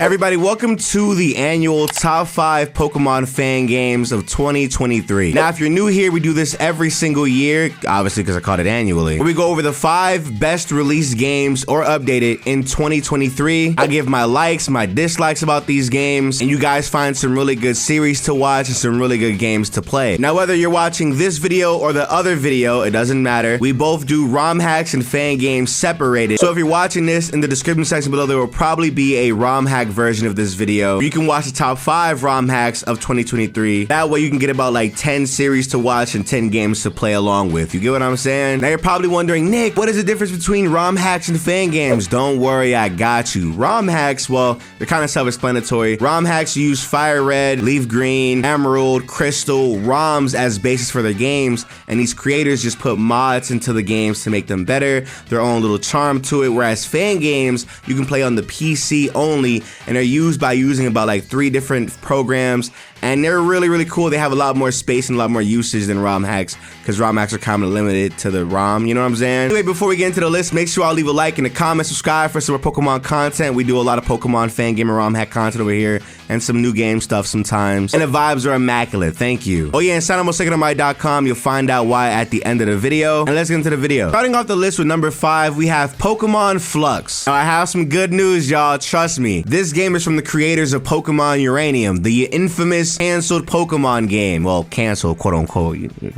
Everybody, welcome to the annual top 5 Pokemon fan games of 2023. Now, if you're new here, we do this every single year, obviously because I called it annually, where we go over the 5 best released games or updated in 2023. I give my likes, my dislikes about these games, and you guys find some really good series to watch and some really good games to play. Now, whether you're watching this video or the other video, it doesn't matter. We both do ROM hacks and fan games separated. So if you're watching this, in the description section below, there will probably be a ROM hack version of this video. You can watch the top 5 ROM hacks of 2023. That way you can get about like 10 series to watch and 10 games to play along with. You get what I'm saying? Now you're probably wondering, Nick, what is the difference between ROM hacks and fan games? Don't worry, I got you. ROM hacks, well, they're kind of self-explanatory. ROM hacks use Fire Red, Leaf Green, Emerald, Crystal, ROMs as basis for their games, and these creators just put mods into the games to make them better, their own little charm to it, whereas fan games, you can play on the PC only, and they're used by using about like 3 different programs, and they're really cool. They have a lot more space and a lot more usage than ROM hacks, because ROM hacks are kind of limited to the ROM, you know what I'm saying? Anyway, before we get into the list, make sure I'll leave a like and a comment, subscribe for some more Pokemon content. We do a lot of Pokemon fan game and ROM hack content over here, and some new game stuff sometimes, and the vibes are immaculate. Thank you. Oh yeah, and sign up on SacredAlmighty.com. You'll find out why at the end of the video. And let's get into the video. Starting off the list with number 5, we have Pokemon Flux. Now, I have some good news, y'all. Trust me. This game is from the creators of Pokemon Uranium, the infamous canceled Pokemon game. Well, canceled, quote unquote.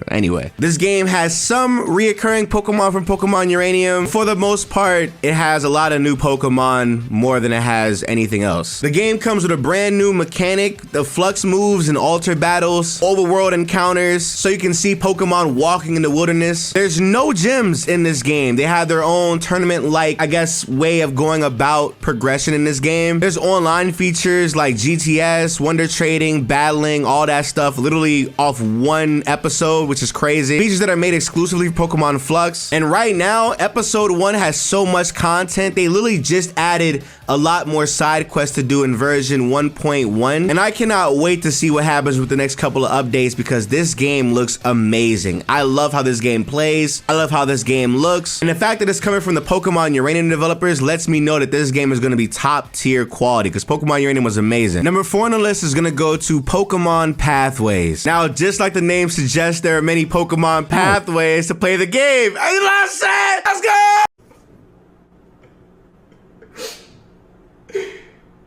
Anyway, this game has some reoccurring Pokemon from Pokemon Uranium. For the most part, it has a lot of new Pokemon, more than it has anything else. The game comes with a brand new mechanic, the Flux moves and alter battles, overworld encounters, so you can see Pokemon walking in the wilderness. There's no gyms in this game. They have their own tournament-like, I guess, way of going about progression in this game. There's online features like GTS, Wonder Trading, battling, all that stuff, literally off one episode, which is crazy. Features that are made exclusively for Pokemon Flux. And right now, episode 1 has so much content. They literally just added a lot more side quests to do in version 1.1. And I cannot wait to see what happens with the next couple of updates, because this game looks amazing. I love how this game plays. I love how this game looks. And the fact that it's coming from the Pokemon Uranium developers lets me know that this game is going to be top tier quality, because Pokemon Uranium was amazing. Number 4 on the list is going to go to Pokemon Pathways. Now, just like the name suggests, there are many Pokemon pathways to play the game. I lost it! Let's go!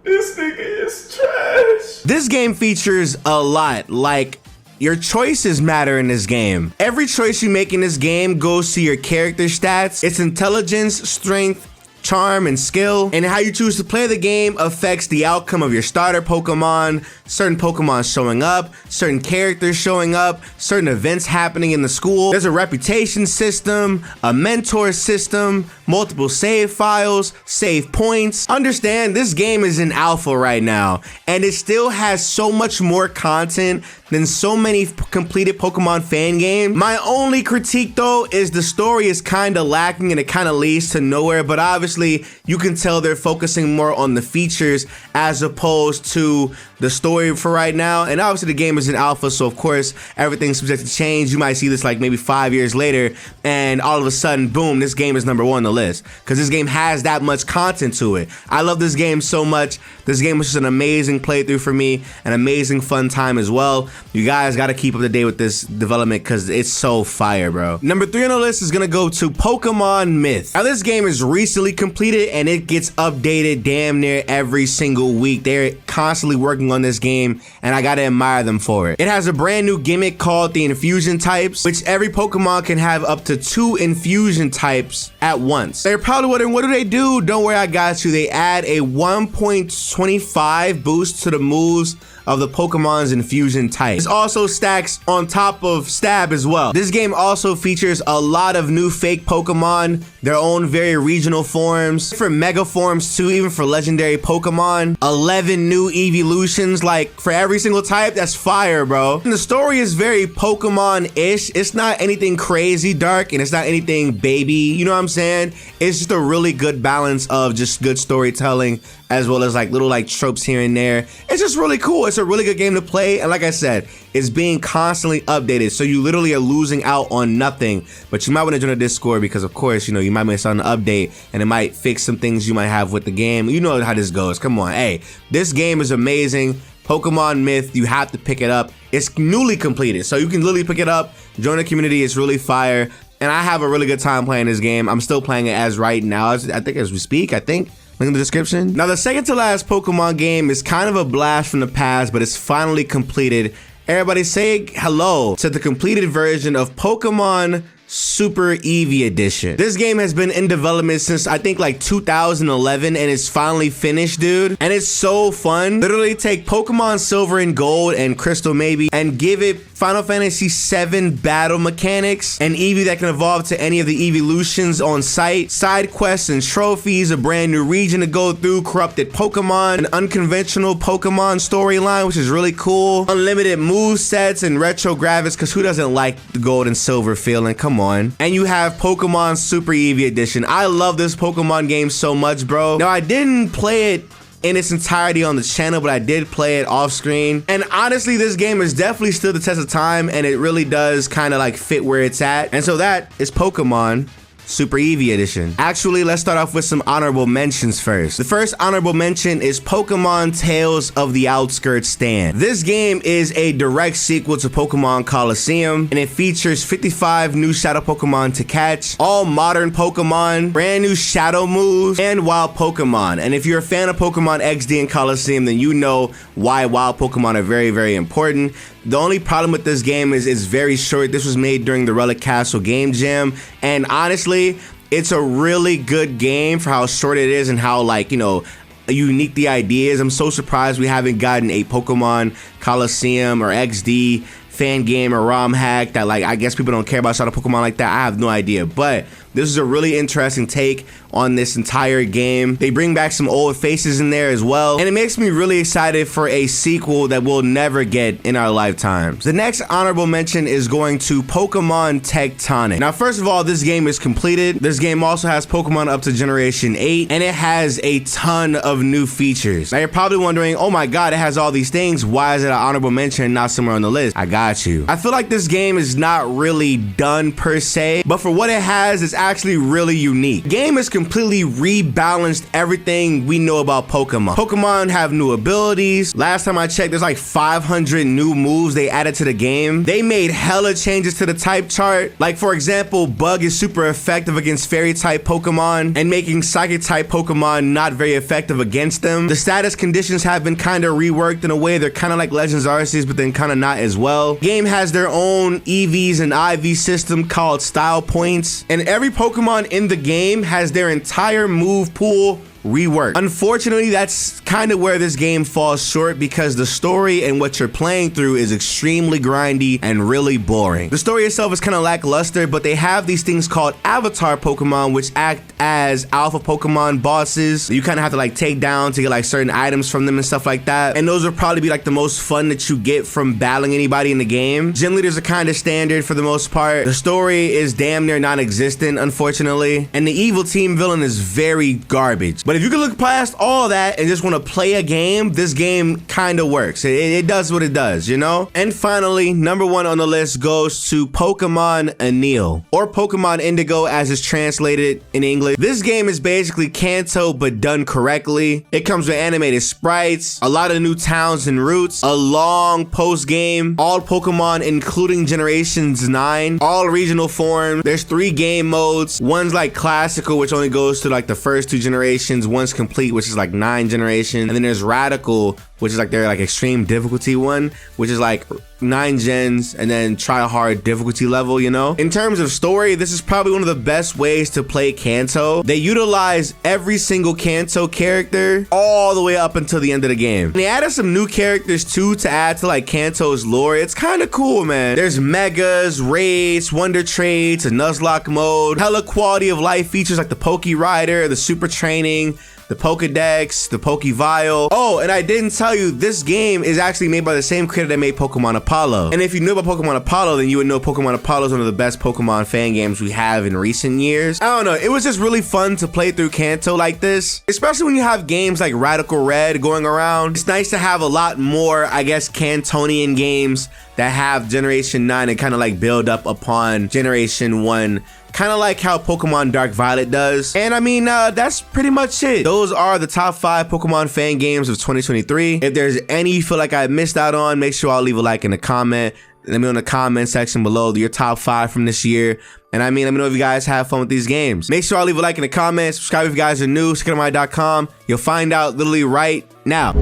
This nigga is trash. This game features a lot, like, your choices matter in this game. Every choice you make in this game goes to your character stats, its intelligence, strength, charm, and skill, and how you choose to play the game affects the outcome of your starter Pokemon, certain Pokemon showing up, certain characters showing up, certain events happening in the school. There's a reputation system, a mentor system, multiple save files, save points. Understand, this game is in alpha right now, and it still has so much more content than so many completed Pokemon fan games. My only critique though is the story is kind of lacking and it kind of leads to nowhere, but obviously you can tell they're focusing more on the features as opposed to the story for right now. And obviously the game is in alpha, so of course everything's subject to change. You might see this like maybe 5 years later and all of a sudden, boom, this game is number 1 on the list, because this game has that much content to it. I love this game so much. This game was just an amazing playthrough for me, an amazing fun time as well. You guys got to keep up to date with this development because it's so fire, bro. Number 3 on the list is gonna go to Pokemon Myth. Now, this game is recently completed and it gets updated damn near every single week. They're constantly working on this game and I gotta admire them for it. It has a brand new gimmick called the infusion types, which every Pokemon can have up to 2 infusion types at once. They're probably wondering, what do they do? Don't worry, I got you. They add a 1.25 boost to the moves of the Pokemon's infusion type. This also stacks on top of Stab as well. This game also features a lot of new fake Pokemon, their own very regional forms, for mega forms too, even for legendary Pokemon. 11 new evolutions, like for every single type. That's fire, bro. And the story is very Pokemon-ish. It's not anything crazy dark and it's not anything baby, you know what I'm saying? it's just a really good balance of just good storytelling as well as like little like tropes here and there. It's just really cool. It's a really good game to play, and like I said, it's being constantly updated, so you literally are losing out on nothing. But you might want to join the Discord because, of course, you know, you might miss out on an update and it might fix some things you might have with the game. You know how this goes. Come on, hey, this game is amazing. Pokemon Myth, you have to pick it up. It's newly completed, so you can literally pick it up, join the community. It's really fire, and I have a really good time playing this game. I'm still playing it as right now, I think as we speak, link in the description. Now, the second to last Pokemon game is kind of a blast from the past, but it's finally completed. Everybody say hello to the completed version of Pokemon Super Eevee Edition. This game has been in development since I think like 2011, and it's finally finished, dude. And it's so fun. Literally take Pokemon Silver and Gold and Crystal maybe and give it Final Fantasy VII battle mechanics, an Eevee that can evolve to any of the evolutions on site, side quests and trophies, a brand new region to go through, corrupted Pokemon, an unconventional Pokemon storyline, which is really cool, unlimited move sets and retro graphics, because who doesn't like the Gold and Silver feeling? Come on. And you have Pokemon Super Eevee Edition. I love this Pokemon game so much, bro. Now, I didn't play it in its entirety on the channel, but I did play it off screen. And honestly, this game is definitely stood the test of time, and it really does kind of like fit where it's at. And so that is Pokemon Super Eevee Edition. Actually, let's start off with some honorable mentions first. The first honorable mention is Pokemon Tales of the Outskirts Stand. This game is a direct sequel to Pokemon Coliseum, and it features 55 new shadow Pokemon to catch, all modern Pokemon, brand new shadow moves, and wild Pokemon. And if you're a fan of Pokemon XD and Coliseum, then you know why wild Pokemon are very, very important. The only problem with this game is it's very short. This was made during the Relic Castle Game Jam, and honestly, it's a really good game for how short it is and how, like, you know, unique the idea is. I'm so surprised we haven't gotten a Pokemon Coliseum or XD fan game or ROM hack that, like, I guess people don't care about shadow Pokemon like that. I have no idea, but this is a really interesting take on this entire game. They bring back some old faces in there as well, and it makes me really excited for a sequel that we'll never get in our lifetimes. The next honorable mention is going to Pokemon Tectonic. Now, first of all, this game is completed. This game also has Pokemon up to Generation 8, and it has a ton of new features. Now, you're probably wondering, oh my god, it has all these things. Why is it an honorable mention and not somewhere on the list? I got you. I feel like this game is not really done per se, but for what it has, it's actually really unique. The game has completely rebalanced everything we know about Pokemon. Pokemon have new abilities. Last time I checked, there's like 500 new moves they added to the game. They made hella changes to the type chart. Like, for example, Bug is super effective against Fairy type Pokemon, and making Psychic type Pokemon not very effective against them. The status conditions have been kind of reworked in a way. They're kind of like Legends Arceus, but then kind of not as well. The game has their own EVs and IV system called Style Points, and every Pokemon in the game has their entire move pool reworked. Unfortunately, that's kind of where this game falls short, because the story and what you're playing through is extremely grindy and really boring. The story itself is kind of lackluster, but they have these things called avatar Pokemon, which act as alpha Pokemon bosses. You kind of have to like take down to get like certain items from them and stuff like that. And those will probably be like the most fun that you get from battling anybody in the game. Gym leaders are kind of standard for the most part. The story is damn near non-existent, unfortunately. And the evil team villain is very garbage. But if you can look past all that and just want to play a game, this game kind of works. It does what it does, you know? And finally, number one on the list goes to Pokemon Anil, or Pokemon Indigo as it's translated in English. This game is basically Kanto, but done correctly. It comes with animated sprites, a lot of new towns and routes, a long post game, all Pokemon including Generations 9, all regional forms. There's 3 game modes. One's like classical, which only goes to like the first 2 generations. One's complete, which is like 9 generations, and then there's radical, which is like their like extreme difficulty one, which is like 9 gens and then try hard difficulty level, you know? In terms of story, this is probably one of the best ways to play Kanto. They utilize every single Kanto character all the way up until the end of the game. And they added some new characters too to add to like Kanto's lore. It's kind of cool, man. There's megas, raids, wonder trades, a nuzlocke mode, hella quality of life features like the Poke Rider, the super training, the Pokedex, the Pokevile. Oh, and I didn't tell you, this game is actually made by the same creator that made Pokemon Apollo. And if you knew about Pokemon Apollo, then you would know Pokemon Apollo is one of the best Pokemon fan games we have in recent years. I don't know, it was just really fun to play through Kanto like this, especially when you have games like Radical Red going around. It's nice to have a lot more, I guess, Kantonian games that have Generation 9 and kind of like build up upon Generation 1, kind of like how Pokemon Dark Violet does. And I mean, that's pretty much it. Those are the top 5 Pokemon fan games of 2023. If there's any you feel like I missed out on, make sure I'll leave a like in the comment. Let me know in the comment section below your top 5 from this year. And I mean, let me know if you guys have fun with these games. Make sure I'll leave a like in the comments. Subscribe if you guys are new, SacredAlmighty.com. You'll find out literally right now.